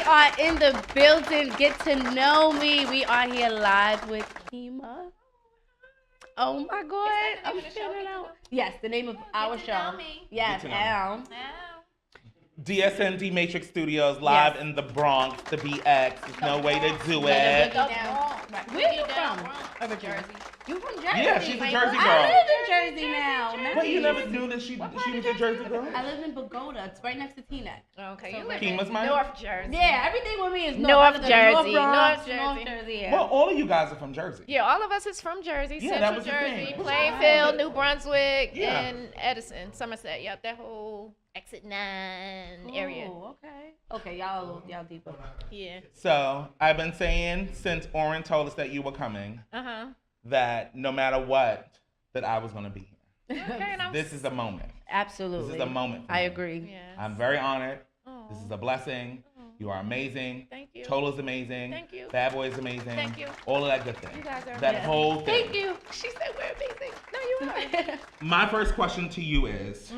are in the building. Get to know me. We are here live with Kima. Oh my God. I'm feeling out. Yes, the name of our show. Yes, Al. DSN D Matrix Studios live in the Bronx, the BX. There's no way to do it. Where you from? Over Jersey. You from Jersey? Yeah, she's a Jersey girl. I live in Jersey now. Wait, you never knew that she was a Jersey girl? I live in Pagoda. It's right next to Teaneck. Okay, So you live Kima's in mine? North Jersey. Yeah, everything with me is North Jersey. North North Jersey. Yeah. Well, all of you guys are from Jersey. Yeah, all of us is from Jersey. Yeah, that Central was the Jersey, thing. Plainfield, New Brunswick, Yeah. and Edison, Somerset. Yep, that whole Exit 9 area. Okay, y'all deeper. Yeah. So I've been saying since Oren told us that you were coming, that no matter what, that I was gonna be here. Okay, This is a moment. Absolutely. This is a moment for I me. agree. Yes. I'm very honored. Aw. This is a blessing. You are amazing. Thank you. Tola's amazing. Thank you. Bad Boy is amazing. Thank you. All of that good thing. You guys are that amazing. whole thing. Thank you. She said we're amazing. No, you are. My first question to you is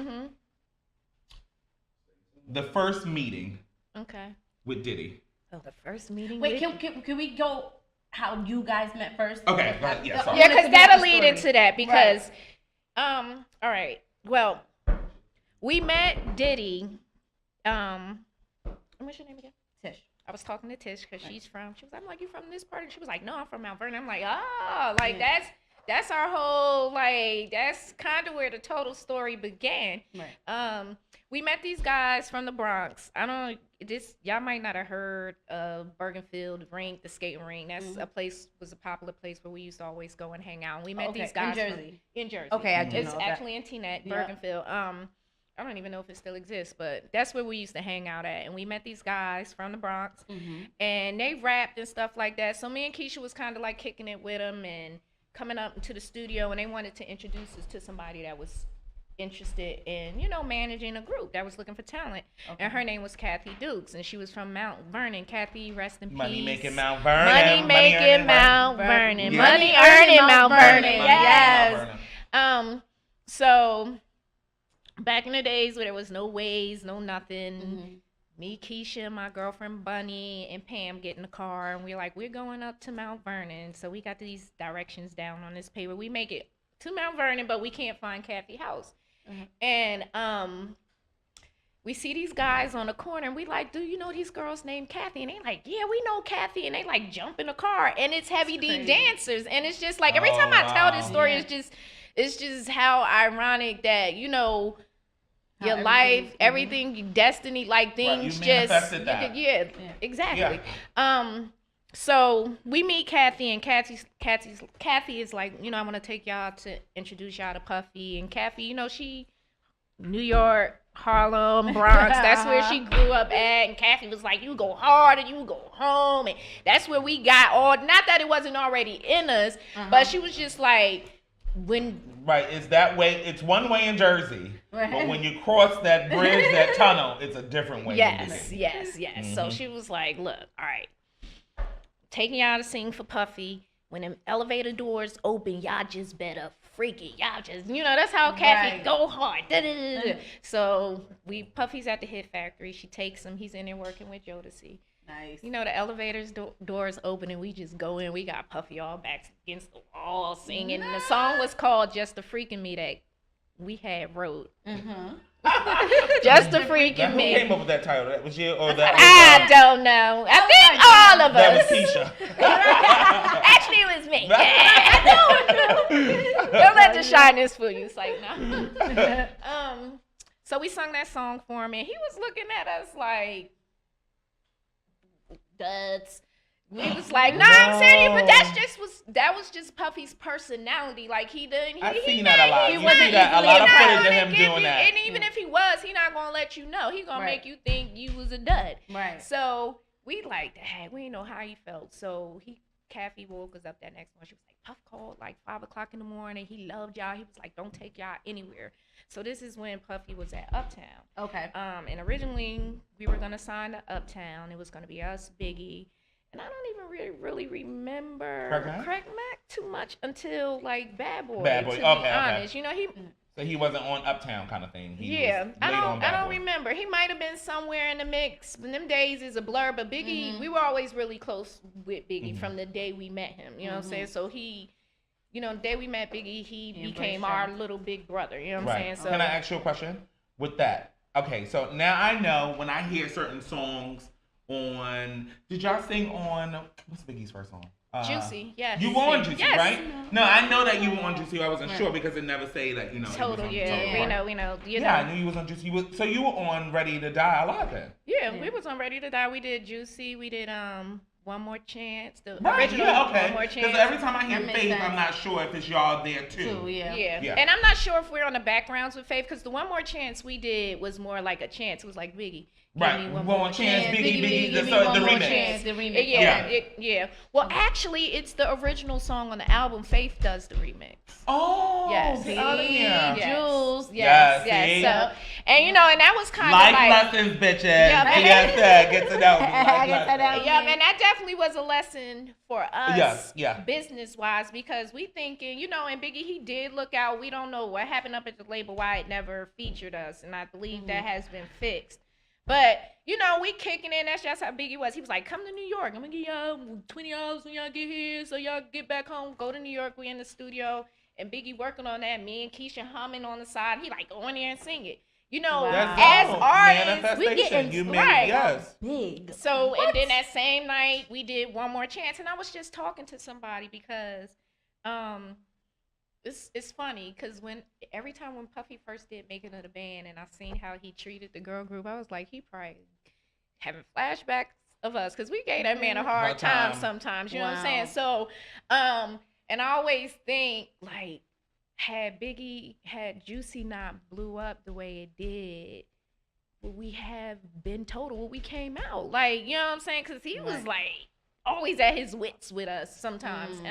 the first meeting Okay. with Diddy. Oh, the first meeting. Wait, can we go how you guys met first? Okay, go ahead. Yeah, sorry. Yeah, because that'll lead into that. Because, all right. Well, we met Diddy. What's your name again? Tish. I was talking to Tish because she was, I'm like, you from this part? And she was like, no, I'm from Mount Vernon. I'm like, oh, like that's our whole, like, that's kind of where the total story began. Right. We met these guys from the Bronx. Y'all might not have heard of Bergenfield Rink, the skating rink. That's was a popular place where we used to always go and hang out. And we met these guys in Jersey. Okay, I do It's know actually in Teaneck, Bergenfield. I don't even know if it still exists, but that's where we used to hang out at. And we met these guys from the Bronx, and they rapped and stuff like that. So me and Keisha was kind of like kicking it with them and coming up into the studio, and they wanted to introduce us to somebody that was interested in, managing a group that was looking for talent. Okay. And her name was Kathy Dukes, and she was from Mount Vernon. Kathy, rest in peace. Money making Mount Vernon. Money making Mount Vernon. Yeah. Money earning Mount Vernon. Yes. So back in the days where there was no Waze, no nothing, me, Keisha, my girlfriend Bunny, and Pam get in the car, and we're like, we're going up to Mount Vernon. So we got these directions down on this paper. We make it to Mount Vernon, but we can't find Kathy's house. And we see these guys on the corner, and we like, do you know these girls named Kathy? And they like, yeah, we know Kathy. And they like jump in the car, and it's Heavy D dancers. And it's just like, every time I tell this story, it's just how ironic that, your life, everything, your destiny, like things exactly. Yeah. So we meet Kathy, and Kathy is like, I want to take y'all to introduce y'all to Puffy. And Kathy, she New York, Harlem, Bronx, that's where she grew up at. And Kathy was like, you go hard and you go home. And that's where we got not that it wasn't already in us, but she was just like, it's that way. It's one way in Jersey, but when you cross that bridge, that tunnel, it's a different way. Yes. So she was like, look, all right, taking y'all to sing for Puffy. When them elevator doors open, y'all just better freak it. Y'all just, that's how Kathy go hard. So Puffy's at the Hit Factory. She takes him. He's in there working with Jodeci. Nice. The elevators doors open, and we just go in. We got Puffy all back against the wall singing. And the song was called Just a Freakin' Me that we had wrote. Just a Freakin' Me. Who came up with that title? That was you or that? I don't know. I think all of us. That was Keisha. Actually, it was me. Don't let the shyness fool you. It's like, no. So we sung that song for him, and he was looking at us like, duds. We was like, nah, I'm saying, but that was just Puffy's personality. Like I've seen that a lot. You see that a lot of footage of him doing that. And even if he was, he not gonna let you know. He gonna make you think you was a dud. Right. So we like that. We didn't know how he felt. So Kathy woke us up that next morning. She was like, Puff called like 5 o'clock in the morning. He loved y'all. He was like, don't take y'all anywhere. So this is when Puffy was at Uptown. Okay. And originally we were gonna sign to Uptown. It was gonna be us, Biggie. And I don't even really remember Craig Mack too much until like Bad Boy. To be honest, So he wasn't on Uptown kind of thing. I don't remember. He might have been somewhere in the mix. But them days is a blur. But Biggie, we were always really close with Biggie from the day we met him. You know what I'm saying? So he, the day we met Biggie, he became our little big brother. You know what I'm saying? So can I ask you a question with that? Okay, so now I know when I hear certain songs on. Did y'all sing on what's Biggie's first song? Juicy, yes. You were on Juicy, right? No, I know that you were on Juicy. I wasn't sure because it never say that, Total, we know. I knew you was on Juicy. So you were on Ready to Die a lot then? Yeah, we was on Ready to Die. We did Juicy. We did One More Chance. The original One More Chance. Because every time I hear Faith, sense. I'm not sure if it's y'all there too. Yeah. And I'm not sure if we're on the backgrounds with Faith because the One More Chance we did was more like a chance. It was like Biggie. Right. One more chance, Biggie, the remix. Yeah. Well, actually, it's the original song on the album. Faith does the remix. Oh. Yes. Jules. Yes. So, and and that was kind of like lessons, bitches. Yes, get to know me. And that definitely was a lesson for us. Business-wise, because we thinking, and Biggie, he did look out. We don't know what happened up at the label, why it never featured us, and I believe that has been fixed. But, we kicking in. That's just how Biggie was. He was like, come to New York. I'm going to give y'all $20 when y'all get here so y'all get back home. Go to New York. We in the studio. And Biggie working on that. Me and Keisha humming on the side. He like, go in there and sing it. As artists, we getting big. So, and then that same night, we did One More Chance. And I was just talking to somebody because it's funny because every time when Puffy first did Making of the Band and I seen how he treated the girl group, I was like, he probably having flashbacks of us because we gave that man a hard time sometimes. You know what I'm saying? So, and I always think like, had Juicy not blew up the way it did, would we have been total when we came out? Like, you know what I'm saying? Because he was like always at his wits with us sometimes.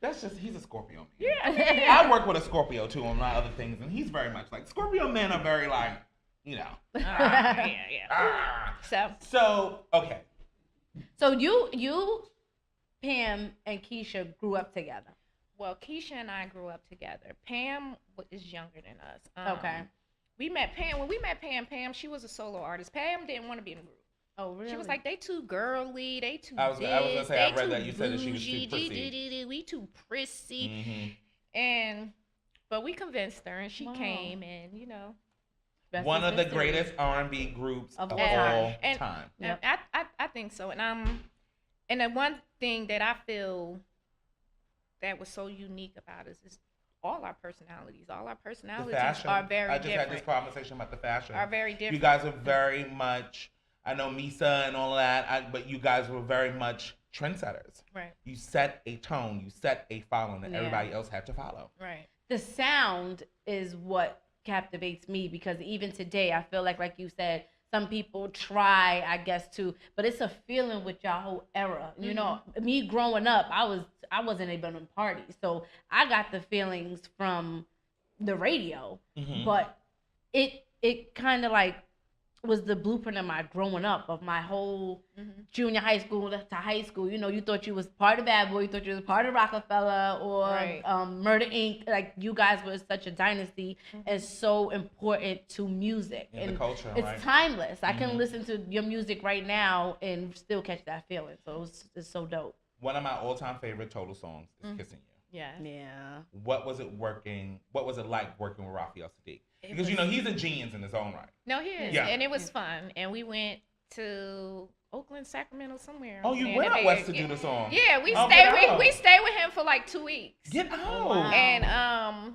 That's just, he's a Scorpio man. Yeah. I work with a Scorpio too on a lot of other things, and he's very much like, Scorpio men are very like, So, okay. So you, Pam, and Keisha grew up together. Well, Keisha and I grew up together. Pam is younger than us. Okay. We met Pam. When we met Pam, she was a solo artist. Pam didn't want to be in the group. Oh, really? She was like, they too girly, they too I was going to say, I read that you said that she was too prissy. We too prissy. But we convinced her, and she came, and, one of the greatest R&B groups of all time. And I think so. And the one thing that I feel that was so unique about us is all our personalities. All our personalities are very different. I just had this conversation about the fashion. Are very different. You guys are very much, I know Misa and all of that, but you guys were very much trendsetters. Right. You set a tone, you set a following that everybody else had to follow. Right. The sound is what captivates me because even today, I feel like you said, some people try, I guess, but it's a feeling with your whole era. Me growing up, I wasn't even in parties, so I got the feelings from the radio. But it kind of like was the blueprint of my growing up, of my whole junior high school to high school. You thought you was part of Bad Boy, you thought you was part of Rockefeller or Murder Inc. Like, you guys were such a dynasty and so important to music. And the culture, it's timeless. I can listen to your music right now and still catch that feeling. So it's so dope. One of my all-time favorite Total songs is Kissing You. Yeah. What was it like working with Raphael Sadiq? Because he's a genius in his own right. No, he is. Yeah. And it was fun. And we went to Oakland, Sacramento, somewhere. Oh, you went out west to do the song? Yeah, we stayed with him for like 2 weeks. Get out. Oh, wow. And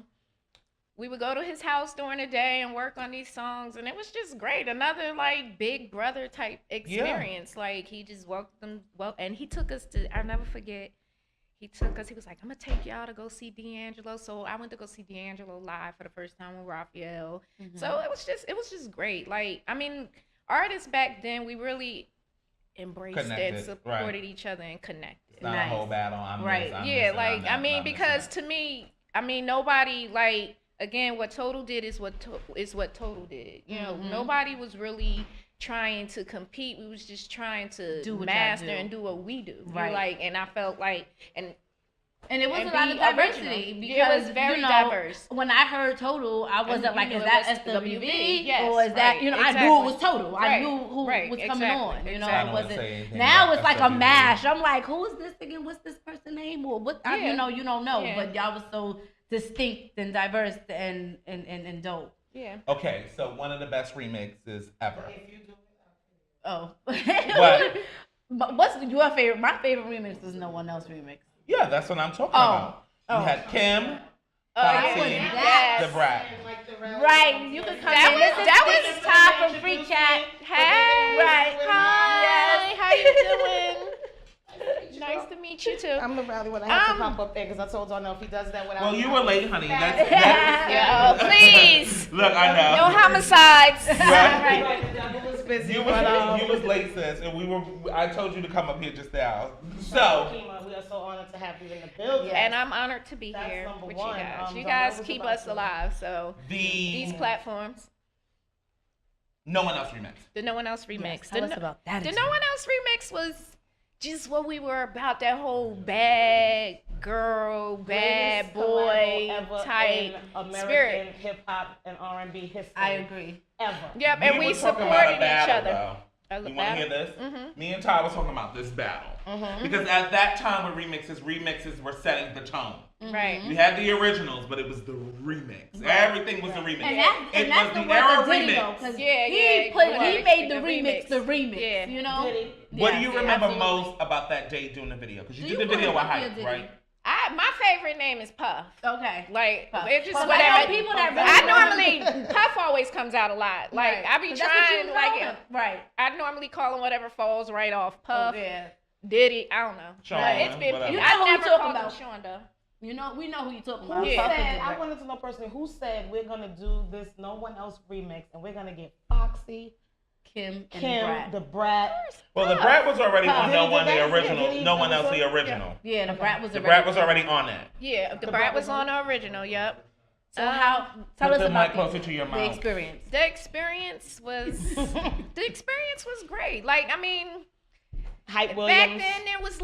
we would go to his house during the day and work on these songs, and it was just great. Another like big brother type experience. Like, he just welcomed them and he took us to, I'll never forget. He was like, I'm going to take y'all to go see D'Angelo. So I went to go see D'Angelo live for the first time with Raphael. So it was just great. Like, I mean, artists back then, we really embraced and supported each other and connected. It's not a whole battle. Because to me, nobody, like, again, what Total did is what Total did. Nobody was really trying to compete. We was just trying to master and do what we do. Right. And I felt like, and And it was and a lot be of diversity original. because It was very you know, diverse. When I heard Total, I wasn't like, knew is it that was SWV yes, or is that, right, you know, exactly. I knew it was Total. I Right, knew who right, was coming on. You know, exactly. it wasn't. Now it's like a SWV. mash. I'm like, who is this again? What's this person's name? Or what? Yeah. You know, you don't know. Yeah. But y'all was so distinct and diverse and dope. Yeah. Okay, so one of the best remixes ever. Oh. What? But what's your favorite? My favorite remix is No One Else remix. Yeah, that's what I'm talking about. You had Kim, Foxy, yes. the Brat. Right, you could come That in. was- This that is Ty from Frique Chat. Hey. Right. Hi. How you doing? Nice to meet you too. I'm the rally when I had to pop up there because I told y'all no if he does that without. Well, you were late, honey. That's Yeah, please. Look, I know. No homicides. Right. The devil was busy. You was late, sis, and I told you to come up here just now. So, Kima, we are so honored to have you in the building. And I'm honored to be That's here number with one. you guys. You Don't guys know what's keep about us to- alive. So these platforms. No One Else remix. The No One Else remix. Yes, tell us about that. The No One Else remix was just what we were about. That whole bad girl, bad Greatest boy collabo ever type in American spirit. hip hop and R&B history. I agree. Ever. Yep, and we were talking supported about a battle, each other. though. A You want to battle? hear this? Mhm. Me and Ty was talking about this battle. Because at that time with remixes were setting the tone. Right. You had the originals, but it was the remix. Everything was the remix. And that's was the the word era of Diddy, though, remix. 'cause Yeah, he made the remix the remix. Yeah. You know. Diddy. What do Yes, you remember absolutely. most about that day doing the video? Because you Do did the you video with remember Hype, Diddy? right? My favorite name is Puff. Okay. Like Puff. it's just But whatever. I know people that really I don't- normally Puff always comes out a lot. Like Right. I be 'Cause that's what trying you like call him. Right. I normally call him whatever falls right off. Puff, Oh, yeah. Diddy, I don't know. Sean, But it's been whatever. You know I who we never talking called him about. Sean though. You know, we know who you talking Who about. Yeah. Puff is said, the I great- wanted to know personally, who said we're going to do this No One Else remix and we're going to get Foxy, Kim and Kim, Brat. the Brat. Well, the Brat was already Puff. on Did No he One do the that? Yeah, original. did he? No One That Else was the it? original. Yeah, the Brat was The already. Brat was already on that. Yeah, the Brat was on the original. Yep. So how? Tell Put us the mic about closer to your the mouth. experience. The experience was great. Like I mean. Hype Williams. Back then, it was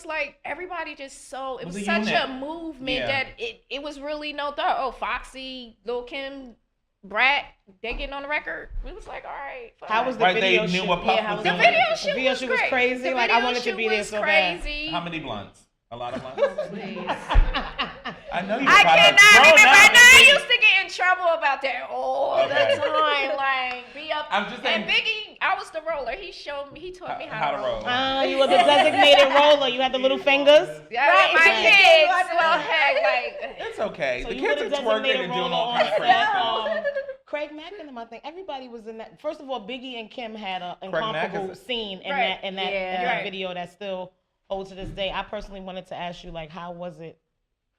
like everybody just so it Was was a such unit. a movement Yeah. that it was really no thought. Oh, Foxy, Lil Kim, Brat, they getting on the record. We was like, all right. fuck How it. was the Right, video they knew shoot? what Puff Yeah, how was was the doing. video The shoot video was shoot was great. crazy. The Like, I video wanted to shoot be there was so bad. crazy. How many blunts? A lot of blunts? Please. I know you I probably cannot grown remember. up. I used to get in trouble about that all Okay. the time. Like be up. I'm just saying- And Biggie, I was the roller. He showed me. He taught me how to roll. You were the designated roller. You had the little fingers. Yeah, Right. my Yeah. kids. Yeah. Well, heck, like. It's okay. So The you kids were are the twerking designated and doing roller all on kinds of crazy stuff. Craig Mack and them, I think everybody was in that. First of all, Biggie and Kim had an Mack incomparable is- scene in Right. that Yeah. video that still holds to this day. I personally wanted to ask you, like, how was it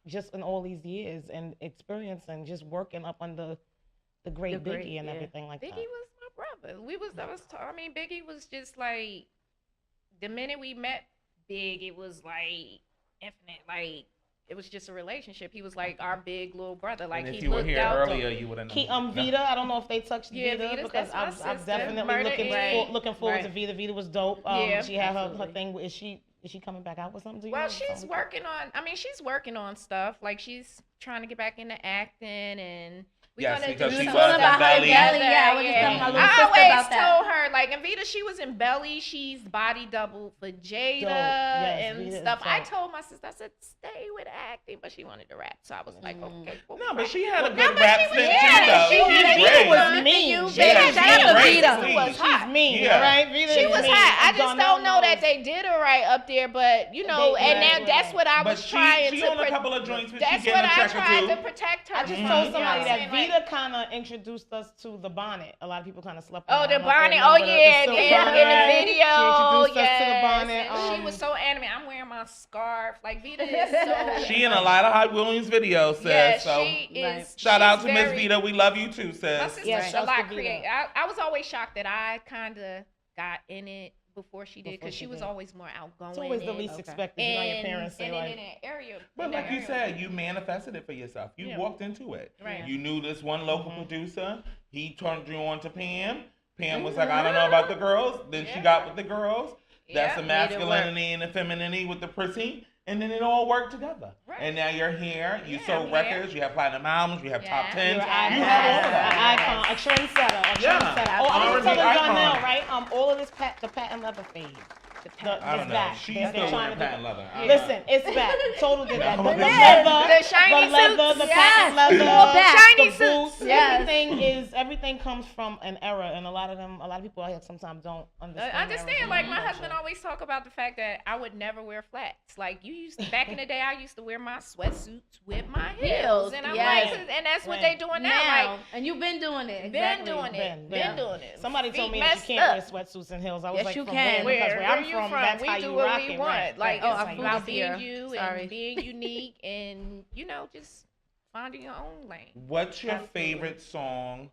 just in all these years and experience and just working up under the great The great, Biggie and yeah. everything like Biggie that? was my brother. I mean, Biggie was just like, the minute we met Big, it was like infinite. Like, it was just a relationship. He was like our big little brother. Like, And if he you were looked here out. earlier, you would have known. Vita, I don't know if they touched Yeah, Vita Vita's- because that's my I'm sister. definitely Murder Inc. looking forward Right. to Vita. Vita was dope. Yeah. She had her Absolutely. thing. Is she coming back out with something? Do you Well, know? she's Something? working on. I mean, she's working on stuff. Like, she's trying to get back into acting, and we're Yes, gonna because do she some was in stuff Belly. together. Yeah, I was just telling my little I sister always about that. told her, like, and Vita, she was in Belly. She's body doubled for Jada Yes, and Vita is stuff. I dope. told my sister, I said, stay with acting, but she wanted to rap. So I was like, okay. Well, No, but she had a No, good but rap she was- stint yeah, too, though. she She's had- great. Vita was mean. mean. Yeah, Vita, she's shout out to great. Vita. She's Was hot. mean, Yeah. all right? Vita She is was mean. hot. I just Darnell don't know that knows. they did her right up there, but you know, They- and right, now that's what I But was trying she to. on a couple of joints, but she That's getting what a I check or tried two. to protect her. I just from. told You know somebody what I'm that saying? Vita kind of introduced us to the bonnet. A lot of people kind of slept Oh, on the it. I don't know if bonnet. they Oh, remember yeah. silk In bonnet. the video. She introduced us to the Yes. bonnet. And she was so animated. I'm wearing my scarf. Like, Vita is so. She in a lot of Hype Williams videos, sis. Yeah, so she is. shout out she's to Miss very- Vita. We love you too, My sis. sister's Yeah, a shouts lot to Vita. creative. I was always shocked that I kind of got in it before she did, because Before she she was did. always more outgoing. It's always the and- least expected. You know, your parents say and like, in that area. But in like that you area. said, you manifested it for yourself. You Yeah. walked into it. Right. You knew this one local producer. He turned you on to Pam. Pam was like, I don't know about the girls. Then she Yeah. got with the girls. That's the Made masculinity and the femininity with the prissy. And then it all worked together. Right. And now you're here. You Yeah, sold I'm records. You have platinum albums. You have top Yeah. tens. You're You have all of that. an icon, a trendsetter, a Yeah. trendsetter. Oh, I was R&B telling icon. Donnell, right? All of this the patent leather fade. I don't know. Back. She's They're still trying wearing to do- patent leather. I don't Listen, it's back. Total did that. No. The The leather, the shiny the leather, suits. the Yes. patent leather, All back. Shiny the suits. boots. Yes. Everything comes from an era, and a lot of people out here sometimes don't understand. I understand. Like my culture. husband always talk about the fact that I would never wear flats. Like you used to, back in the day, I used to wear my sweatsuits with my heels, and I'm Yes. like, and that's what Right. they doing now. Like And you've been doing it. been Exactly. doing it, been doing it. Somebody told Feet me that you messed can't wear up. sweatsuits and heels. I was Yes, like, you from can. Where? Because where I'm you from, from? that's We how do you what rock we it. want. Right. Like Oh, it's I'm about here. being you Sorry. and being unique, and just finding your own lane. What's your Absolutely. favorite song?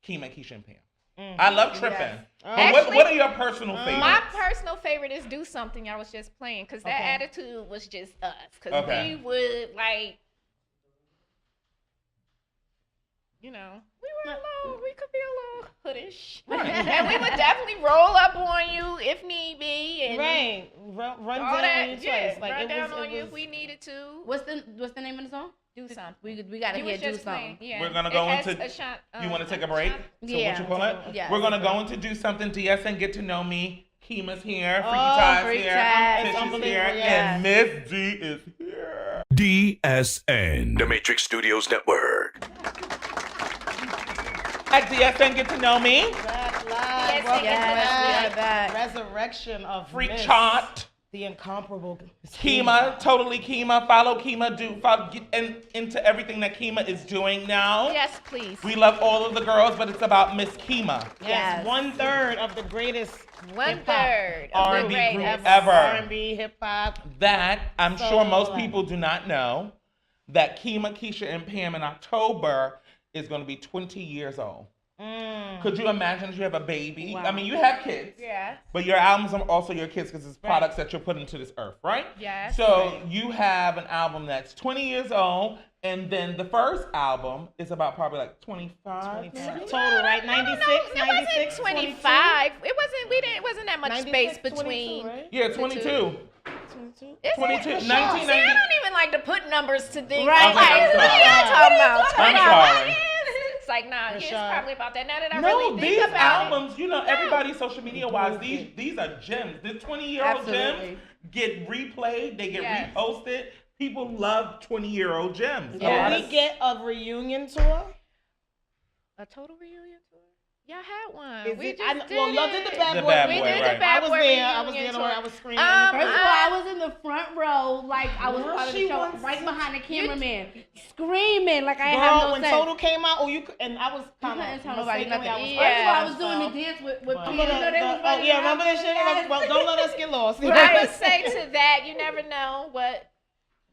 Kima, Keisha, and Pam. Mm. I love Trippin'. Yes. But Actually, what are your personal favorites? My personal favorite is Do Something. I was just playing because that Okay. attitude was just us. Because Okay. we would like, we could be a little hoodish. And we would definitely roll up on you if need be. And Right. Run all down that, on you twice. Like run it down was, on it you was, if we needed to. What's the name of the song? Do something. We gotta You hear was Do just Something. playing. Yeah. We're gonna It go has into- a shot, You want to take a break? shot- So Yeah. what you call it? Yeah. We're gonna go into Do Something. DSN, Get to Know Me. Kima's here. Freaky Oh, Chat's Frique here. Chat. Tish It's is unbelievable, here. yes. And Miss D is here. DSN, the Matrix Studios Network. At DSN, Get to Know Me. back live. Yes, Welcome yes, we are back. back. Resurrection of Freak Miss, Chat. the incomparable Kima, totally Kima. Follow Kima. Get into everything that Kima is doing now. Yes, please. We love all of the girls, but it's about Miss Kima. Yes, Yes. 1/3 of the greatest One-third of the R&B great group ever. ever. R&B, hip hop. That, I'm So sure most like- people do not know, that Kima, Keisha, and Pam in October is going to be 20 years old. Could you imagine if you have a baby? Wow. I mean, you have kids. Yes. But your albums are also your kids because it's products that you're putting into this earth, right? Yes. So you have an album that's 20 years old, and then the first album is about probably like 25. Total, right? 96, It 96, wasn't 25. It wasn't that much 96, space between. 22, right? Yeah, 22. 22. Is 22, it? 1990. See, I don't even like to put numbers to things. Right. I'm like, Okay, I'm what are y'all sorry. talking about? I'm sorry. It's like, nah, it's Rashad. probably about that. Now that I No, really these think about albums, everybody social media wise, these are gems. The 20-year-old Absolutely. gems get replayed, they get Yes. reposted. People love 20-year-old gems. So we get a reunion tour. a total reunion tour. Y'all had one. Is We it? just did Y'all did the it. Bad The Boy. Bad We Boy, did right. the Bad I was Boy there. I was reunion there. tour. I was screaming. First of all, I was in the front row, like I was Girl, part of she the show, was- right behind the cameraman, screaming like I have Girl, no when sense. Total came out, and I was You kind couldn't of tell nobody nothing. Yeah. First of all, I was doing the dance with But- Peter. remember that shit? Yes. Well, don't let us get lost. But I would say to that, you never know what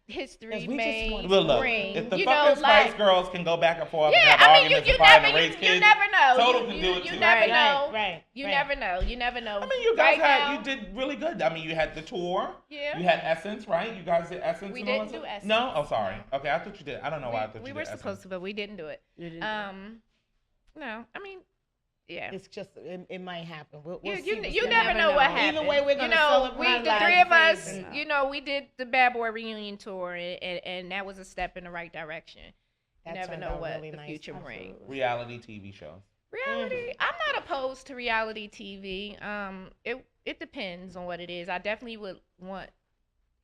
history Yes, we just may want- Look, bring. if the you fucking know, Spice like, Girls can go back and forth yeah, and have I mean, arguments you and fight never, and raise you kids, never know. Total you, can you, do it you too. never Right, know. right, You right. never know. You never know. I mean, you guys now, you did really good. I mean, you had the tour. Yeah. You had Essence, right? You guys did Essence. We and all didn't that do stuff? Essence. No? Oh, sorry. Okay, I thought you did. I don't know why I thought we you were did Essence. supposed to, but we didn't do it. No, I mean, yeah. It's just, it might happen. We'll You, see you, what's you gonna never happen. know what happened. Either way, we're gonna you know, celebrate the life. three of us, Crazy. you know, we did the Bad Boy reunion tour, and that was a step in the right direction. You That never turned know out what really the nice. future brings. Reality TV shows. Reality, I'm not opposed to reality TV. It depends on what it is. I definitely would want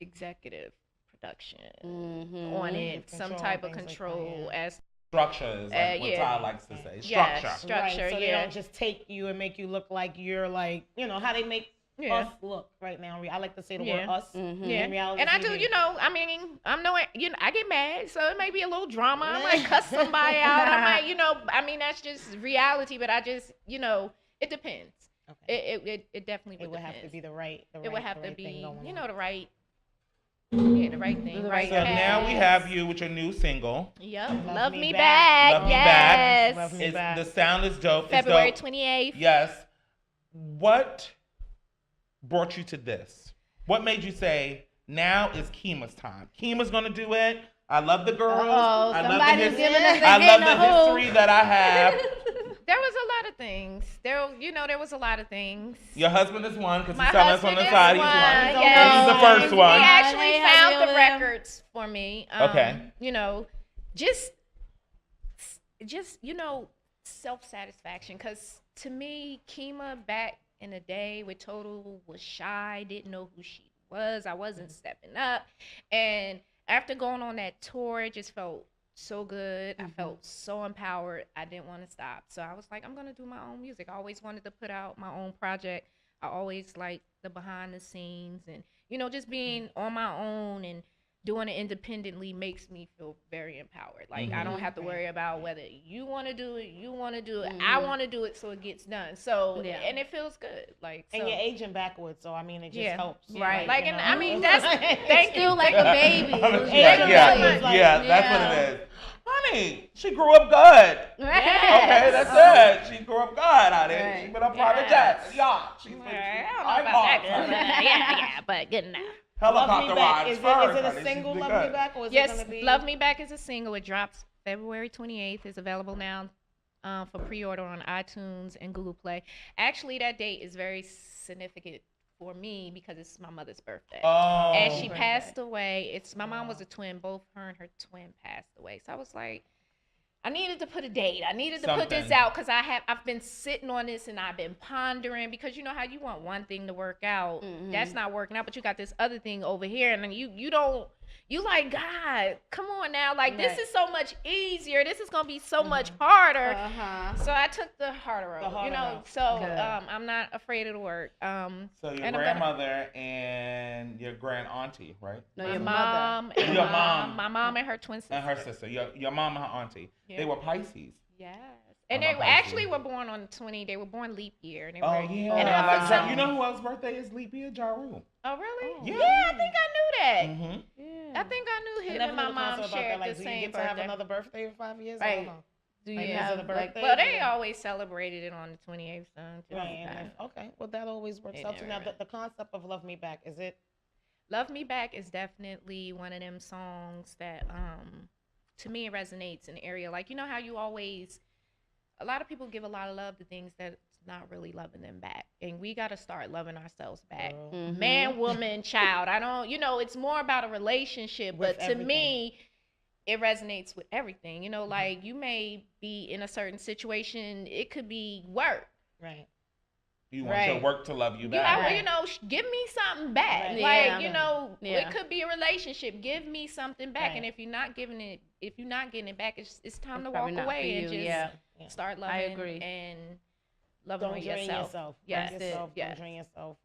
executive production on it, some Control, type of things like that, control yeah. as Structure is like what yeah. Todd likes to say. Yes. Structure. Structure, Right, so they yeah. don't just take you and make you look like you're like, how they make Yeah. us look right now. I like to say the word Yeah. us. Yeah, In reality and I do. TV. You know, I mean, I'm no, I get mad, so it may be a little drama. I might cuss somebody out. I might, I mean, that's just reality. But I just, it depends. Okay. It definitely It would have to depend. be the right. It would have to thing be, going on. the right. Yeah, the right thing. The right right So now we cast. have you with your new single. Yep. Love Love Me Me Back. Back. Love Me Back. Yes. Love Me It's, Back. the sound is dope. It's February dope. 28th. Yes. What brought you to this? What made you say, now is Kima's time? Kima's going to do it. I love the girls. Uh-oh, I love somebody's the, giving us a I love hint the of who. history that I have. There was a lot of things. There was a lot of things. Your husband is one because My he's telling us on husband the is side. one. He's one. Yes. He's the first one. He actually Hey, found hubby the over there. records for me. Okay. Just self-satisfaction. Because to me, Kima back in the day with Total was shy, didn't know who she was. I wasn't stepping up. And after going on that tour, it just felt so good. I felt so empowered. I didn't want to stop. So I was like, I'm going to do my own music. I always wanted to put out my own project. I always liked the behind the scenes and, just being on my own and doing it independently makes me feel very empowered. Like, I don't have to worry about whether you want to do it, I want to do it, so it gets done. So, and it feels good. Like, so. And you're aging backwards, so I mean, it just helps. Right. Like, and I mean, that's thank you. Still like a baby. That's what it is. Honey, she grew up good. Okay, that's it. She grew up good, honey. Right. She been on private jets. Yeah. She's been I don't know about that good. Yeah, but good enough. helicopter rides Is first. it a honey. single, She's been Love Me good. Back? Or is it Yes, gonna be... Love Me Back is a single. It drops February 28th. It's available now for pre-order on iTunes and Google Play. Actually, that date is very significant for me because it's my mother's birthday. Oh. And she passed away. My mom was a twin. Both her and her twin passed away. So I was like, I needed to put a date. I needed to put this out because I've been sitting on this and I've been pondering because you know how you want one thing to work out. That's not working out, but you got this other thing over here and then you like, God, come on now. Like, this is so much easier. This is going to be so much harder. So I took the harder road, So I'm not afraid of the work. So your grandmother and your grand auntie, right? No, your mom. And your mom. My mom and her twin sister. And her sister. Your mom and her auntie. Yeah. They were Pisces. Yes. And they actually were born on they were born leap year. And they Oh, were, yeah. And you know who else's birthday is leap year? Ja Rule. Oh, really? Yeah. I think I knew that. Mm-hmm. I think I knew him and my mom shared the do same you get to birthday. have another birthday in 5 years? Right. I don't know. Do Like, you is have it a birthday? Well, they always celebrated it on the 28th. Right. Okay. Well, that always works out. Now, the concept of Love Me Back, is it? Love Me Back is definitely one of them songs that, to me, it resonates in the area. Like, you know how you always, a lot of people give a lot of love to things that's not really loving them back. And we got to start loving ourselves back. Man, woman, child. I don't, it's more about a relationship. But to me, it resonates with everything. Like you may be in a certain situation. It could be work. Right. You want your work to love you back. Give me something back. Right. Like, it could be a relationship. Give me something back. And if you're not getting it back, it's time to walk away and just start loving. I agree. And loving Don't drain yourself. Yes. Yes. Don't drain yourself.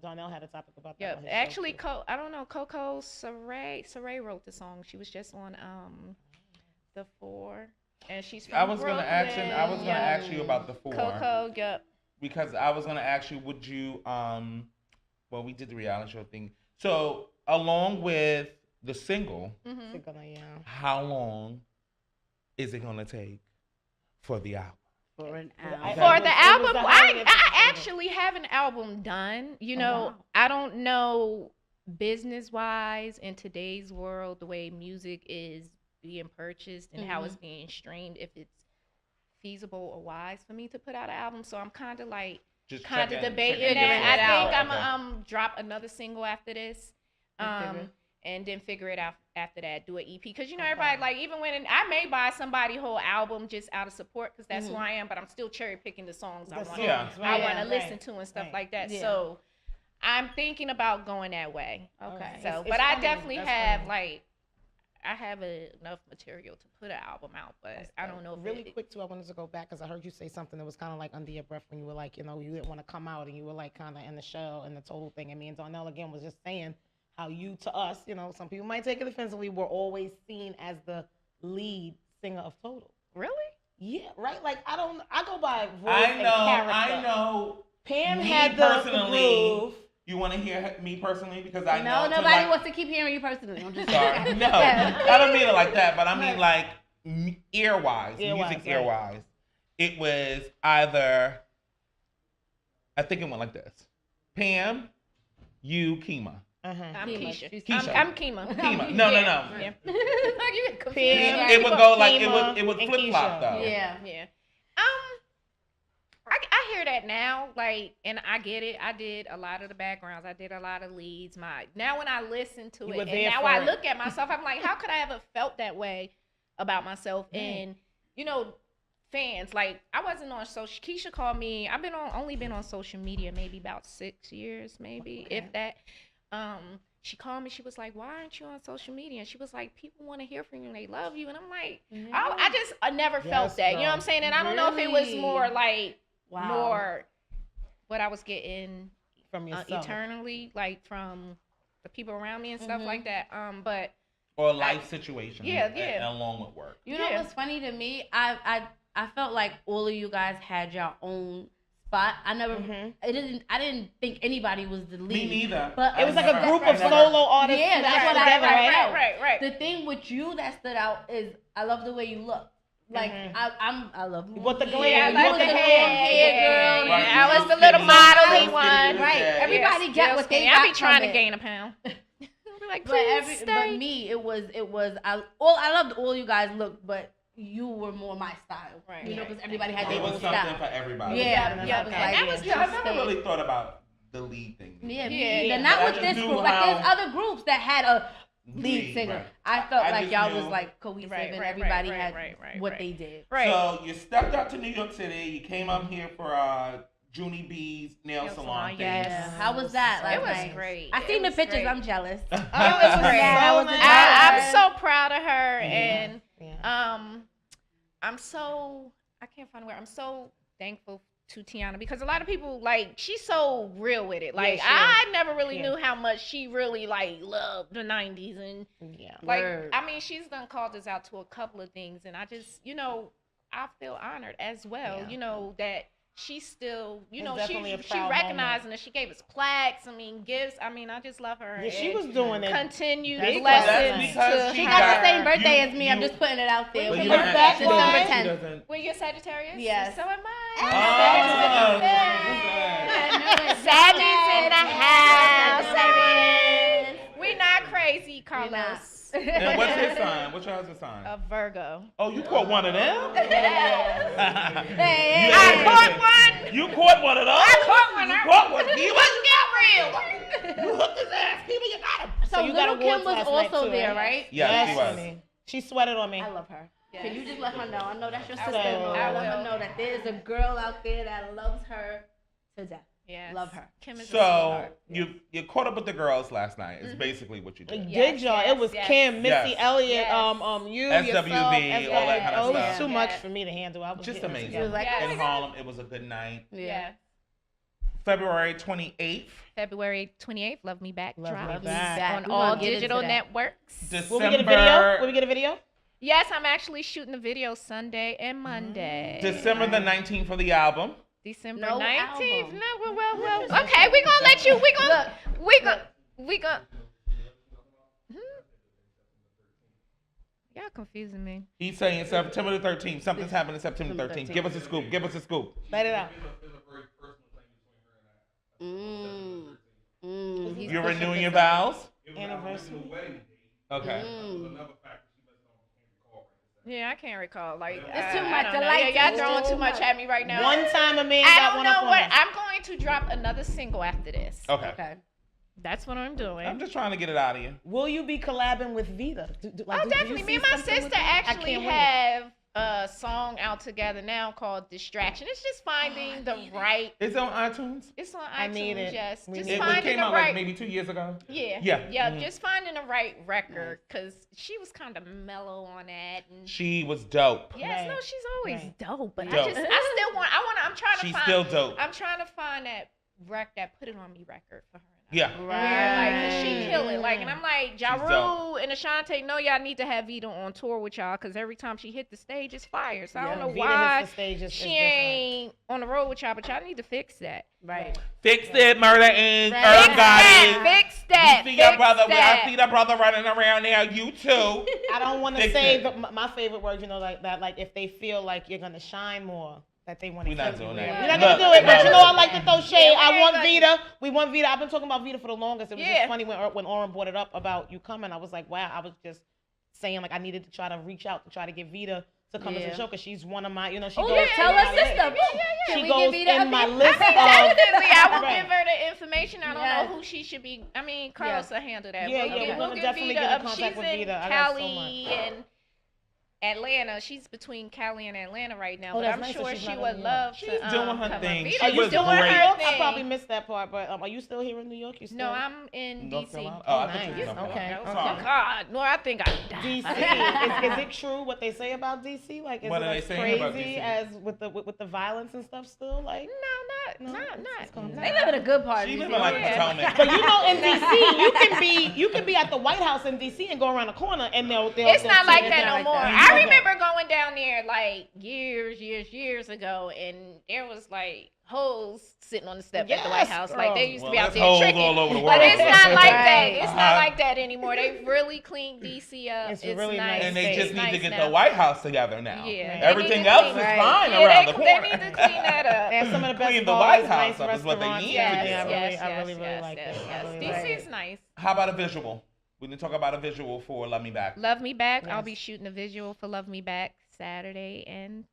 Donnell had a topic about Yeah. that. Actually, I don't know. Coco Saray wrote the song. She was just on The Four, and she's from I was gonna Brooklyn. ask you about The Four. Coco, yep. Because I was gonna ask you, would you we did the reality show thing. So along with the single, how long is it gonna take for the album? For an album. For the album, I actually have an album done. I don't know business-wise in today's world the way music is being purchased and how it's being streamed, if it's feasible or wise for me to put out an album. So I'm kind of debating that. I think I'm gonna drop another single after this. And then figure it out after that, do an EP. Because, everybody, like, even when I may buy somebody whole album just out of support because that's who I am, but I'm still cherry picking the songs I want to listen to and stuff like that. Yeah. So I'm thinking about going that way. Okay. So, but I definitely have, I have enough material to put an album out, but I don't know. Really quick, too, I wanted to go back because I heard you say something that was kind of like under your breath when you were like, you didn't want to come out and you were like kind of in the shell and the Total thing. And me and Donnell, again, was just saying how you, to us, some people might take it offensively, were always seen as the lead singer of Total. Really? Yeah, right? Like, I go by voice and character. I know. Pam had the groove. You want to hear me personally? Because I know. No, nobody wants to keep hearing you personally. I'm just sorry. No, I don't mean it like that, but I mean like ear-wise, music ear-wise. It was either, I think it went like this. Pam, you, Kima. I'm Keisha. Keisha. I'm Kima. Kima. No. Yeah. You get confused. It would go like it would flip flop though. Yeah. hear that now, like, and I get it. I did a lot of the backgrounds. I did a lot of leads. Now when I listen to it, and now I look at myself, I'm like, how could I ever felt that way about myself? And you know, fans, like, I wasn't on social. Keisha called me. I've only been on social media maybe about 6 years, maybe if that. She called me. She was like, "Why aren't you on social media?" And she was like, "People want to hear from you and they love you." And I'm like, I never felt that. You know what I'm saying? And I don't know if it was more like more what I was getting from yourself eternally, like from the people around me and stuff like that. But or life situation. Yeah. Along with work. You know what's funny to me? I felt like all of you guys had your own spot. I never, I didn't think anybody was the lead. Me neither. But it was like a group of solo artists. Yeah, that's what I felt. Right. The thing with you that stood out is I love the way you look. Like I love what the glam. I love the hair, girl. Yeah, I was the little modeling one. Right. Everybody get what they got. I be trying to gain a pound. Like, but me, it was. I loved all you guys looked, but you were more my style, right? You know, because everybody had their own style. It was something for everybody. Yeah. I never really thought about the lead thing. Yeah. Not with this group. Like, there's other groups that had a lead singer. Right. I felt like y'all was like cohesive and everybody had what they did. Right. So you stepped out to New York City. You came up here for Junie B's nail salon. Yes. How was that? It was great. I seen the pictures. Great. I'm jealous. It was great. I'm so proud of her, and I'm so thankful to Tiana because a lot of people, like, she's so real with it. Like, I never really knew how much she really like loved the 90s, and like I mean, she's done called us out to a couple of things, and I just, you know, I feel honored as well. You know that. She still, you know, she recognizing us. She gave us plaques. I mean, gifts. I mean, I just love her. Yeah, she was doing it. Continued blessings to she got the same birthday as me. I'm just putting it out there. December 10th. Well, you're Sagittarius? Yes. So am I. Sadness in the house. We not crazy, Carlos. And what's his sign? What's your husband's sign? A Virgo. Oh, you caught one of them? Yeah. I caught one. You caught one of those? I caught one. You caught one. He wasn't real. You hooked his ass, people. You got him. So you Little Kim was also there, right? Yes, she was. She sweated on me. I love her. Yes. Can you just let her know? I know that's your sister. I let her know that there's a girl out there that loves her to death. Yeah, love her. Kim is so you caught up with the girls last night. It's basically what you did. Did y'all? It was Kim, Missy Elliott, you, SWV, yourself, all that kind of stuff. It was too much for me to handle. I was just amazing. In Harlem, it was a good night. Yeah. February 28th. February 28th, Love Me Back drops on all digital networks. December. Will we get a video? Will we get a video? Yes, I'm actually shooting the video Sunday and Monday. December the 19th for the album. December 19th. No, well. Okay, we're gonna let you. We gonna. Y'all confusing me. He's saying September the 13th. Something's happening September 13th. Give us a scoop. Let it out. You're renewing your vows? Anniversary. Okay. Yeah, I can't recall. Like, it's too much. Y'all throwing too much at me right now. One time a man got one up on us. I'm going to drop another single after this. Okay. That's what I'm doing. I'm just trying to get it out of you. Will you be collabing with Vita? Definitely. Me and my sister actually have a song out together now called Distraction. It's just finding the right. It's on iTunes? It's on iTunes, I need it. yes. Just it finding came the out right. Like maybe 2 years ago? Yeah. Mm-hmm. Just finding the right record because she was kind of mellow on that. And she was dope. Yes, no, she's always dope. But dope. I'm trying to she's find. She's still dope. I'm trying to find that Put It On Me record for her. Yeah. Right. Like, cause she kill it. Like, and I'm like, Ja Rule and Ashante, no, y'all need to have Vita on tour with y'all, cause every time she hit the stage, it's fire. So I don't know why she ain't on the road with y'all, but y'all need to fix that. Right. Fix it, Murder Inc. Fix that. You see your brother. I see the brother running around now. You too. I don't want to say my favorite words, you know, like that. Like if they feel like you're gonna shine more. That they want to. We're not doing that. We're not gonna do it, but you know I like to throw shade. I want Vita. We want Vita. I've been talking about Vita for the longest. It was just funny when Oren brought it up about you coming. I was like, wow. I was just saying like I needed to try to reach out to try to get Vita to come to the show because she's one of my, she Oh, goes. yeah, tell her sister. She We goes give you the in my update. list. Definitely, I will Right. give her the information. I don't Yes. know who she should be. I mean, Carlos will handle that. Yeah, we'll we're gonna definitely get in contact with She's in Vita. I got so Cali and Atlanta. She's between Cali and Atlanta right now, Oh, but that's I'm nice that sure she's she not in would New love She's to doing her come thing. up. She Are you was still great. in New York? I thing. probably missed that part, but are you still here in New York? No, I'm in North DC. Carolina? Oh, I thought you nice. were North Okay, Carolina. okay. Sorry. Oh God, no! I think I died. DC. Is it true what they say about DC? Like, is What it are they as saying about crazy DC? as with the violence and stuff still? Like, Not. They live in a good part. She of living DC. like Yeah. Potomac. but in DC, you can be at the White House in DC and go around the corner and they'll It's not like that no like more. that. I remember going down there like years ago, and there was like hoes sitting on the steps at the White Yes, House. girl. Like they used to be Well, out there's there hoes tricking. all over the But world. it's not like that. Right. It's not like that anymore. They've really cleaned DC up. It's really nice. nice. And they just need Nice to get now. the White House together now. Yeah. Everything They need to else clean- is Right. fine Yeah, around the they corner. need to clean that up. They have some of the best Clean the bars, White House nice up is what they restaurants. need Yeah, to do. I really like yes, it. yes. I really DC like is it. nice. How about a visual? We didn't talk about a visual for Love Me Back. Love Me Back. I'll Yes. be shooting a visual for Love Me Back Sunday and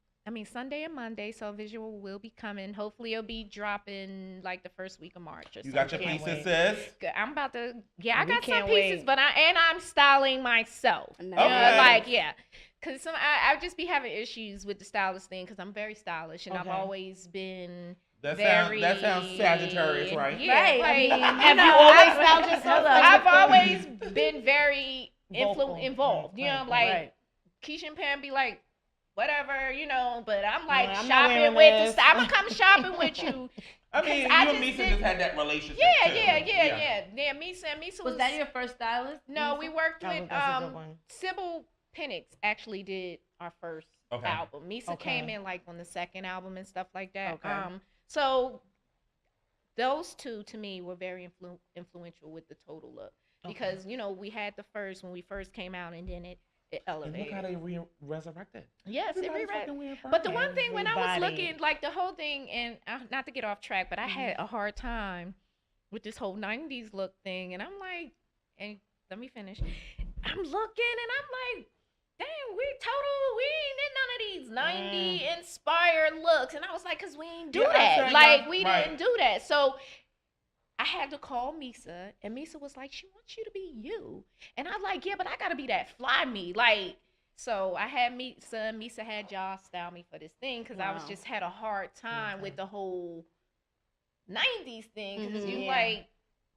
Monday. So a visual will be coming. Hopefully it'll be dropping like the first week of March or You something. got your Can't pieces, wait. sis? I'm about to. Yeah, I We got some can't pieces, wait. but I'm styling myself. Nice. You know, Okay. like yeah. Cause I just be having issues with the stylist thing because I'm very stylish and I've Okay. always been That very sounds Sagittarius, right? Yeah, Right, like, I mean, Have you know, always I've- styled yourself? I've always been very Vocal. involved. You know, Right, like right. Keisha and Pam be like, whatever, but I'm like I'm not shopping wearing with this. I'm gonna come shopping with you. I mean, you 'Cause I and just Misa just had that relationship. Yeah, too. yeah. Misa Was that your first stylist? No, we worked with That's a good one. Sybil Penix actually did our first Okay. album. Misa Okay. came in like on the second album and stuff like that. Okay. So those two to me were very influential with the total look because we had the first when we first came out and then it And elevated. look how they resurrected. Yes, it Everybody's re-read. fucking wearing But the fur. one thing when I was Everybody. looking, like the whole thing, and not to get off track, but I had a hard time with this whole 90s look thing. And I'm like, and let me finish. I'm looking and I'm like, damn, we ain't in none of these 90 inspired looks. And I was like, because we ain't do Yeah, that's that. right, Like, yeah. we Right. didn't do that. So I had to call Misa, and Misa was like, she wants you to be you. And I'm like, yeah, but I got to be that fly me. Like, so I had Misa, and Misa had y'all style me for this thing because I was Wow. just had a hard time with the whole 90s thing because you Mhm. like,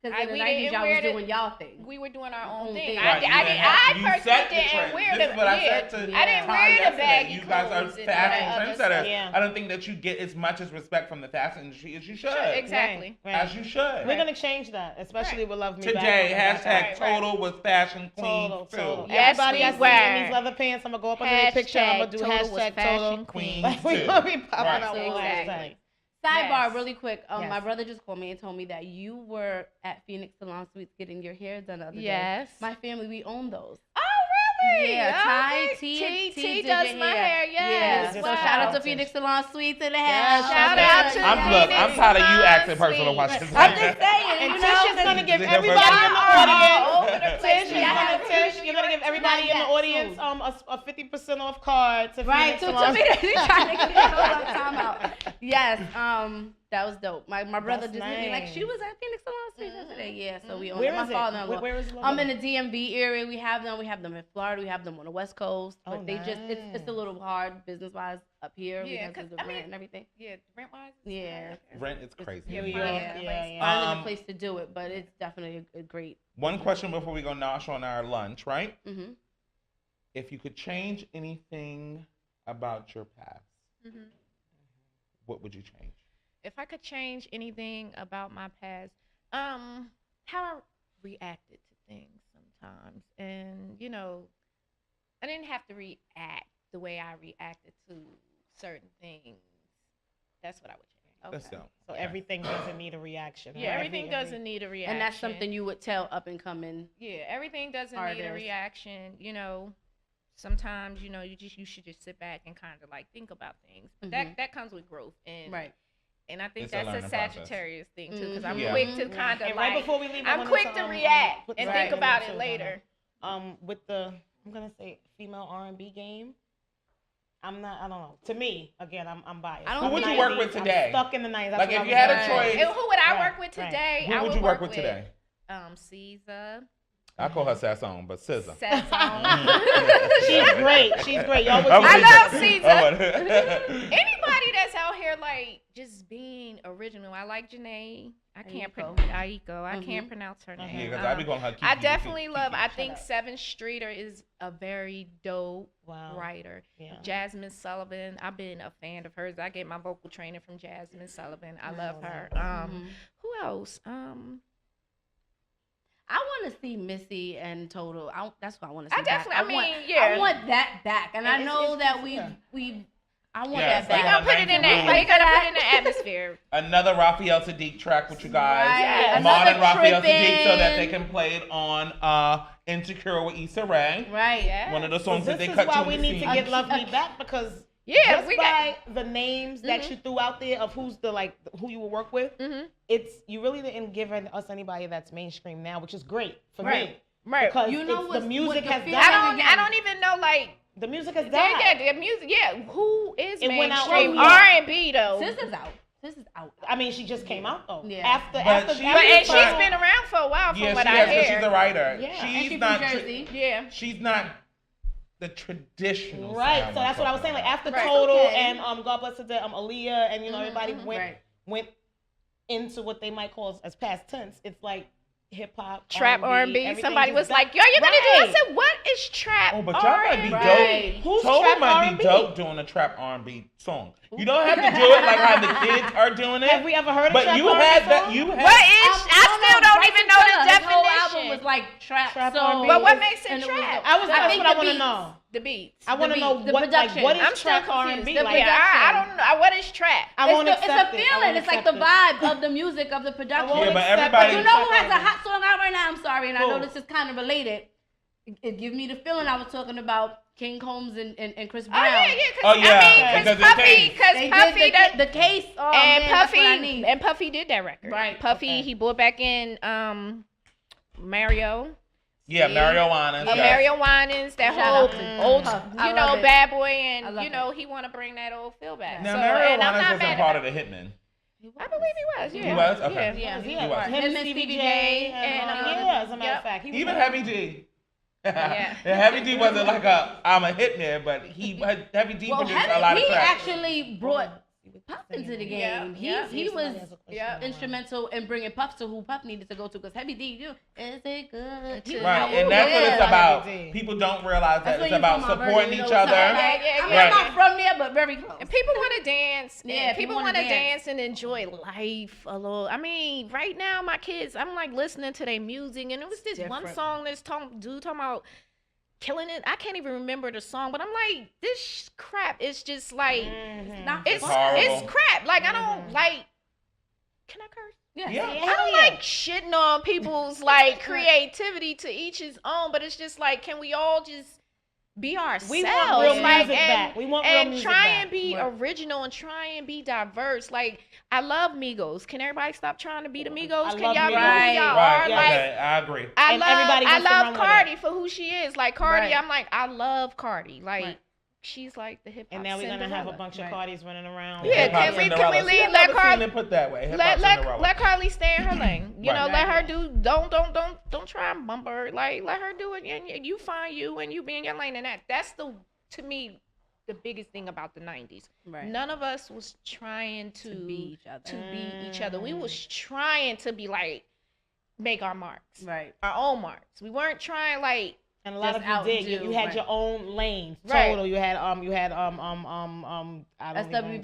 Because in the we 90s, didn't y'all wear was the- doing y'all thing. we were doing our own Own thing. thing. I You personally set the didn't trend. wear This the is what I yeah. said to I didn't Ty wear the yesterday. baggy You guys are clothes and all that fashion other stuff. trendsetters. Yeah. I don't think that you get as much as respect from the fashion industry as you should. Exactly. Right. As you should. We're gonna change that, especially with Love Me Back. Today, hashtag Right, right. Total was fashion queen Total. too. Yes, Everybody we I see in were. these leather pants, I'm gonna go up under their picture. I'm gonna do Total was hashtag fashion Total. queen. Queen We too. gonna be popping Right. out with Exactly. hashtags. Sidebar, Yes. really quick. Yes. My brother just called me and told me that you were at Phoenix Salon Suites getting your hair done the other day. Yes. My family, we own those. Oh, really? Yeah, Ty, Okay. T T did does your my hair. Yeah. Yes. So Wow. shout out to Phoenix Salon Suites in the Yes. house. Shout out to I'm Phoenix tired of you Salon asking personal Suites. questions. I'm just saying, And you Tish know, is gonna give Is it her everybody in the birthday? audience. All over the place. Tish, We you're gonna give everybody in the Not yet, audience soon. a 50% off card to right, Phoenix to Salon. me, they're trying to get hold of time out. Yes, that was dope. My brother That's just hit me like, nice. she was at Phoenix Salon Suites yesterday. Yeah, so we own Where them. is My it? father-in-law. Where is it I'm in located? the DMV area. We have them in Florida. We have them on the West Coast. But Oh, they just it's nice. a little hard business wise up here Yeah, because of 'cause, the I rent mean, and everything. Yeah, rent wise. Yeah. Rent is crazy. Yeah, New we York, find yeah. Finding Um, a place to do it, but it's definitely a great. One question before we go nosh on our lunch, right? Mm-hmm. If you could change anything about your past, Mhm. what would you change? If I could change anything about my past, how I reacted to things sometimes, and I didn't have to react the way I reacted to certain things. That's what I would change. That's dope. So Okay. everything doesn't need a reaction. Yeah, right? everything doesn't need a reaction. And that's something you would tell up and coming. Yeah, everything doesn't need a Artists. reaction. Sometimes you should just sit back and kind of like think about things. But that comes with growth, and Right. And I think It's a that's a learning process. Sagittarius thing too, because I'm Mhm. quick to kind of And like. right before we leave, I I'm wanted quick to react put and something think in about there, it too, later. With the I'm gonna say female R&B game. I'm not. I don't know. To me, again, I'm biased. I don't Who would you 90s, work with today? I'm stuck in the 90s. That's Like, what if I you was had a saying. choice- And who would I Right, work with right. today? Who I would you work with with today? Caesar. I call her Sasson, but SZA. She's great. She's great. Y'all I love Caesar. Caesar. Anybody that's out here like just being original. I like Janae. I can't pronounce Aiko. I can't pronounce her name. Yeah, because I be calling her Kiki. I definitely love. Kiki. I think Seventh Streeter is a very dope writer. Yeah. Jasmine Sullivan. I've been a fan of hers. I get my vocal training from Jasmine Sullivan. I love her. Who else? I want to see Missy and Total. That's what I want to see. I definitely. I want that back, and I know that we've. I want that We're back. gonna put it in that. We're gonna put it in the atmosphere. Another Raphael Sadiq track with you guys. Right. Modern Another Raphael Sadiq, so tripping. that they can play it on Insecure with Issa Rae. Right. Yeah. One of the songs that This they is cut why to we in the need to scene. get Love Me Back, because Yeah, just we by got. the names that you threw out there of who's the who you will work with, it's you really didn't give us anybody that's mainstream now, which is great for me. Right. Because You know the music has feeling died. I don't even know like. The music has died. Yeah, the music. Yeah, who is It went out mainstream early. R&B though? This is out. This is out. I mean, she just came out though. Yeah. After But she- But and she's Fine. been around for a while, from Yeah, what she I has, but hear. she's a writer. Yeah. And She's she's not. from Jersey. Yeah. She's not the traditional. Right. sound So that's what I was saying. Like after Right. Total Okay. and God bless her, Aaliyah, and everybody Right. went into what they might call as past tense. It's like hip hop, Trap R&B. everything Somebody just was died. like, "Yo, you're gonna do?" I Right. said, "What is trap?" Oh, but y'all might be dope. Right. Who's Total trap might R&B? be dope doing a trap R&B song. You don't have to do it like how the kids are doing it. Have we ever heard of But trap you R&B had that. song? You had. What is? I still don't even know the His whole album definition. was like trap Trap so. R&B. But what makes and it it was trap? I was. That's think what I the want to beats. know. The beats. I want to know beats, the what production. what is I'm still trap confused. R&B The like. Yeah, production. I don't know. What is trap? I won't It's a accept it. I feeling. won't It's like the accept it. vibe of the music of the production. won't Yeah, but accept it. everybody- You know who has a hot song out right now? I'm sorry, and I know Who? this is kind of related. It gives me the feeling I was talking about King Combs and Chris Oh Brown. yeah, yeah. Oh, yeah, I mean, because because it's Puffy, Case. because They Puffy, did that, the case. Oh, and man, Puffy, that's what I need. and Puffy did that record. Right, Puffy, okay. he brought back in Mario. Yeah, Mario Winans. yes. Mario Winans, that Shout whole out to old, Puff. I you love know, it. bad boy, I and love you know, he want to bring that old feel back. Now, so, Mario and I'm Winans not wasn't mad part at of the Hitmen. I believe he was. Yeah. He was? Okay. Yeah. Yeah, Yeah, He was. him and Stevie J, and, yeah, as a matter yep. of fact, he was Even on- Heavy D. Yeah. And Heavy D wasn't like I'm a hitman, but Heavy D Well, produced a lot of he tracks. actually brought Puff into the Yeah, game. yeah. He was Yeah. instrumental in bringing Puff to who Puff needed to go to, because Heavy D, is it good? He was Right, like, and ooh, that's what yeah. it's about. Heavy D. People don't realize that That's where it's you about from, Alberta, supporting you know, each so other. like, Yeah, I mean, yeah. I'm not from there, but very close. And people want to dance. Yeah, Yeah, people people wanna want to dance. dance and enjoy life a little. I mean, right now, my kids, I'm like listening to their music, and it was this one different. song this dude talking about killing it. I can't even remember the song, but I'm like, this crap is just like, Not it's fun. horrible. it's crap. Like, I don't like, can I curse? Yeah. Yeah. I don't like shitting on people's like creativity, to each his own, but it's just like, can we all just be ourselves? We want real like, music back. We want real and music try back. and be Right. original and try and be diverse. Like, I love Migos. Can everybody stop trying to be the Migos? I Can love y'all be who Migos. y'all Right, are? yeah. Like, okay, I agree. I And everybody love gets to run with Cardi for who she is. Like Cardi, Right. I'm like, I love Cardi. Like, Right. she's like the hip hop. And now we're gonna have a bunch of Right. Cardis running around. Yeah, Hip-hop can we Cinderella. leave- See, I've let never Cardi- seen it put that way. Hip-hop let Cinderella. Carly stay in her lane. You know, Right. let her do. Don't try and bump her. Like, let her do it. And you find you and you be in your lane. And that's to me the biggest thing about the 90s. Right. None of us was trying to be each other. To be each other. We was trying to be like, make our marks. Right. Our own marks. We weren't trying like. And a lot Just of you did. outdo, You had right. your own lane. Right. Total. You had I don't SWV,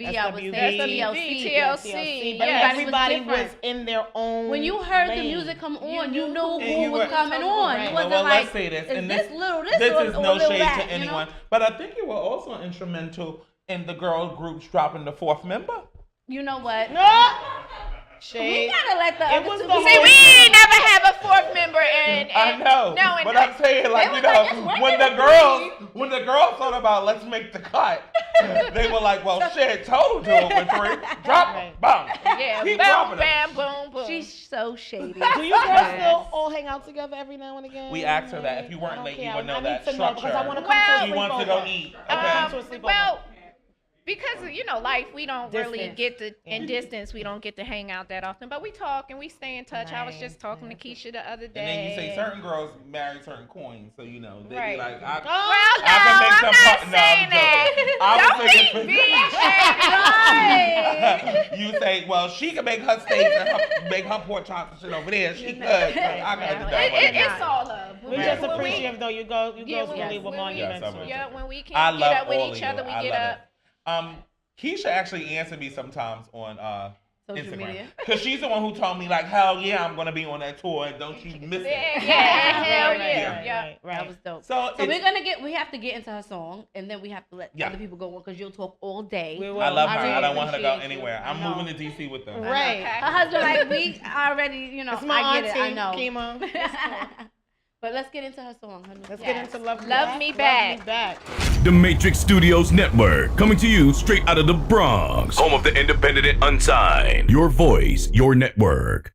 even, I would SWV, say, TLC. But Yeah. everybody was different. in their own. When you heard the lane. music come on, you You knew knew And who you was were- coming on. Right. It Well, wasn't like, let's say this. is And this little this this or, is or no little shade that, to you know? anyone, but I think you were also instrumental in the girl groups dropping the fourth member. You know what? No. We Shade. gotta let the It other was two the be- See, we ain't never have a fourth member, and I know, No, and but I'm saying, like, They you was like, know, it's working when the with girls thought about let's make the cut, they were like, well, shit, Total do it with three, drop them, bam, yeah, keep bam, dropping them. bam, boom, boom. She's so shady. Do you guys still all hang out together every now and again? We asked her that. If you I weren't don't late, you care. would know I that need to know because I structure. want to come Well- to a She wants to go sleepover. eat. I Okay. want to come to a sleepover. Well, Because life, we don't really Distance. get to in distance. We don't get to hang out that often, but we talk and we stay in touch. I was just talking to Keisha the other day. And then you say certain girls marry certain coins, so they be Right. like, Well, I can make I'm some not no, saying I'm joking. that. I was Don't thinking be You say, well, she can make her steaks and make her pork chops and shit over there. She could. I can do that. It's all love. We just appreciate though you go really with when monumental. when we I can't get love up with all of each you. other, we I get love up. it. Keisha actually answered me sometimes on Social Instagram. media. Because she's the one who told me, like, hell yeah, I'm going to be on that tour. And don't you miss it. Hell Right. yeah. That was dope. So we have to get into her song, and then we have to let other people go on because you'll talk all day. We will. I love her. really I don't want her to go appreciate you. anywhere. I I'm know. moving to DC with them. Right. Her husband, like, we already, It's my I get auntie, it, I know. Kima. But let's get into her song. Let's get into Love Me Love Me Back. The Matrix Studios Network, coming to you straight out of the Bronx, home of the independent and unsigned. Your voice, your network.